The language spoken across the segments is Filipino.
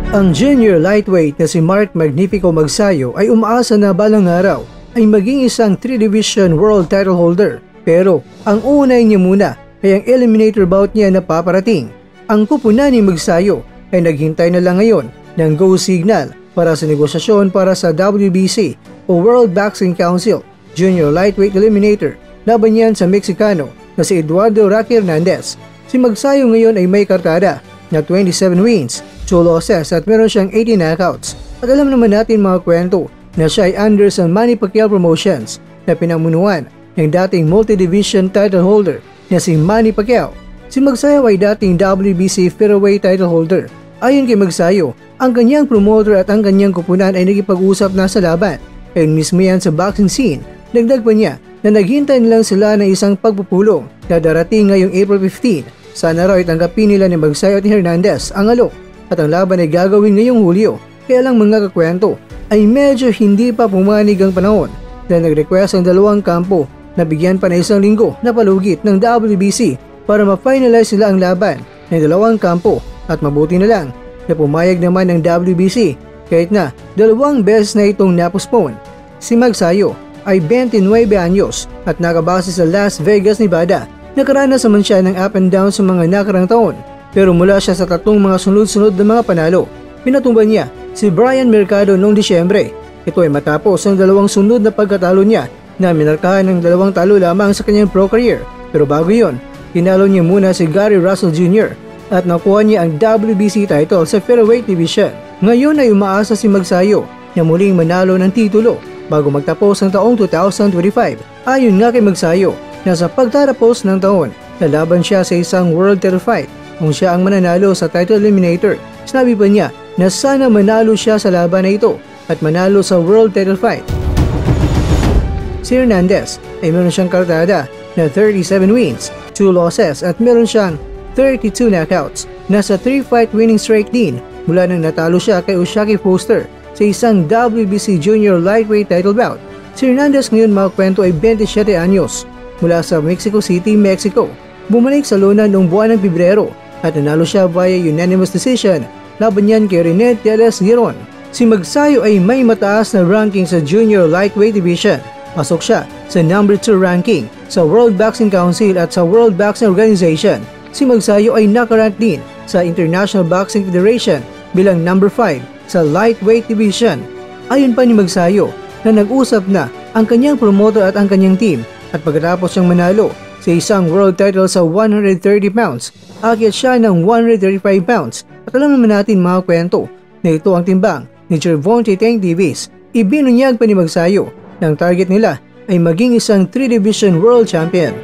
Ang junior lightweight na si Mark Magnifico Magsayo ay umaasa na balang araw ay maging isang 3-division world title holder. Pero ang unay niya muna ay ang eliminator bout niya na paparating. Ang kupunan ni Magsayo ay naghintay na lang ngayon ng go signal para sa negosasyon para sa WBC o World Boxing Council Junior Lightweight Eliminator. Laban yan sa Meksikano na si Eduardo Rocky Hernandez. Si Magsayo ngayon ay may kartada na 27 wins, 2 losses at meron siyang 80 knockouts. At alam naman natin mga kwento na siya ay under sa Manny Pacquiao Promotions na pinamunuan ng dating multi-division title holder na si Manny Pacquiao. Si Magsayo ay dating WBC featherweight title holder. Ayon kay Magsayo, ang kanyang promoter at ang kanyang kupunan ay nagipag-usap na sa laban. Ayun mismo yan sa boxing scene. Dagdag pa niya na naghintay lang sila ng isang pagpupulong na darating ngayong April 15. Sana raw itanggapin nila ni Magsayo at ni Hernandez ang alok at ang laban ay gagawin ngayong Hulyo. Kaya lang mga kakwento ay medyo hindi pa pumanig ang panahon dahil nag-request ang dalawang kampo na bigyan pa na isang linggo na palugit ng WBC para ma-finalize sila ang laban ng dalawang kampo at mabuti na lang na pumayag naman ng WBC kahit na 2 beses na itong napospone. Si Magsayo ay 29 anyos at nakabase sa Las Vegas, Nevada. Nakaranas naman siya ng up and down sa mga nakarang taon pero mula siya sa 3 mga sunod-sunod na mga panalo. Pinatumban niya si Brian Mercado noong Disyembre. Ito ay matapos ang 2 sunod na pagkatalo niya na minarkahan ng 2 talo lamang sa kanyang pro career. Pero bago yon, tinalo niya muna si Gary Russell Jr. at nakuha niya ang WBC title sa featherweight division. Ngayon ay umaasa si Magsayo na muling manalo ng titulo bago magtapos ang taong 2025. Ayon nga kay Magsayo, nasa pagtatapos ng taon, lalaban siya sa isang world title fight kung siya ang mananalo sa title eliminator. Sinabi pa niya na sana manalo siya sa laban na ito at manalo sa world title fight. Si Hernandez ay meron siyang kartada na 37 wins, 2 losses at meron siyang 32 knockouts. Nasa 3-fight winning streak din mula nang natalo siya kay Ushaki Foster sa isang WBC Junior Lightweight title bout. Si Hernandez ngayon mga kwento ay 27 anyos mula sa Mexico City, Mexico. Bumalik sa lona noong buwan ng Pebrero at nanalo siya via unanimous decision laban niyan kay Rene Teles Giron. Si Magsayo ay may mataas na ranking sa Junior Lightweight Division. Pasok siya sa number 2 ranking sa World Boxing Council at sa World Boxing Organization. Si Magsayo ay nakarank din sa International Boxing Federation bilang number 5 sa Lightweight Division. Ayon pa ni Magsayo na nag-usap na ang kanyang promoter at ang kanyang team at pagkatapos siyang manalo sa isang world title sa 130 pounds, akyat siya ng 135 pounds. At alam naman natin mga kwento na ito ang timbang ni Gervonta Tank Davis. Ibinunyag pa ni Magsayo na ang target nila ay maging isang 3-division world champion.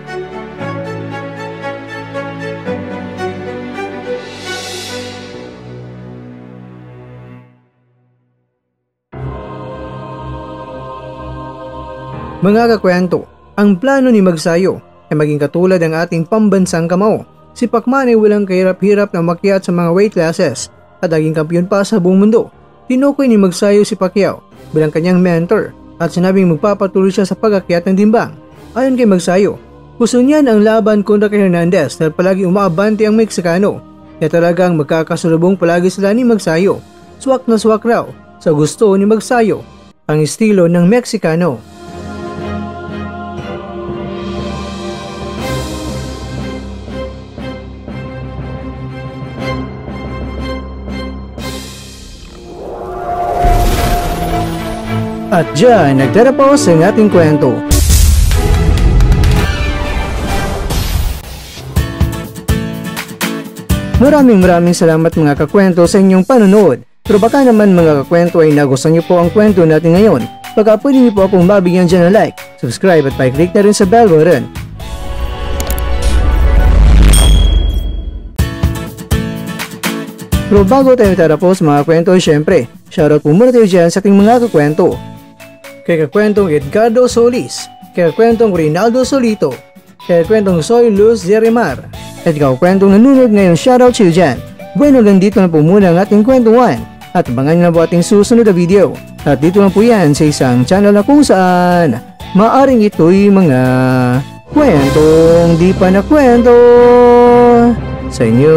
Mga kakwento, ang plano ni Magsayo ay maging katulad ng ating pambansang kamao. Si Pacman ay walang kahirap-hirap na makyat sa mga weight classes at naging kampiyon pa sa buong mundo. Tinukoy ni Magsayo si Pacquiao bilang kanyang mentor at sinabing magpapatuloy siya sa pag-akyat ng timbang. Ayon kay Magsayo, gusto niyan ang laban kontra kay Hernandez dahil palagi umaabante ang Meksikano. Kaya talagang magkakasalubong palagi sila ni Magsayo. Swak na swak raw sa gusto ni Magsayo ang estilo ng Meksikano. At dyan, nagtatapos ang ating kwento. Maraming salamat mga kakwento sa inyong panonood. Pero baka naman mga kakwento ay nagustuhan niyo po ang kwento natin ngayon. Baka pwede niyo po akong mabigyan dyan ng like, subscribe at pa-click na rin sa bell button. Pero bago tayo tatapos mga kwento, syempre, shoutout po muna tayo dyan sa ating mga kakwento. Kay kakwentong Edgardo Solis, kay kakwentong Rinaldo Solito, kay kakwentong Soy Luz Zerimar, at kakwentong nanunod ngayon, shoutout sa iyo dyan. Bueno, ganito na po muna ang ating kwentuhan at abangan nyo na po ating susunod na video. At dito na po yan sa isang channel na kung saan maaring ito'y mga kwentong di pa na kwento sa inyo.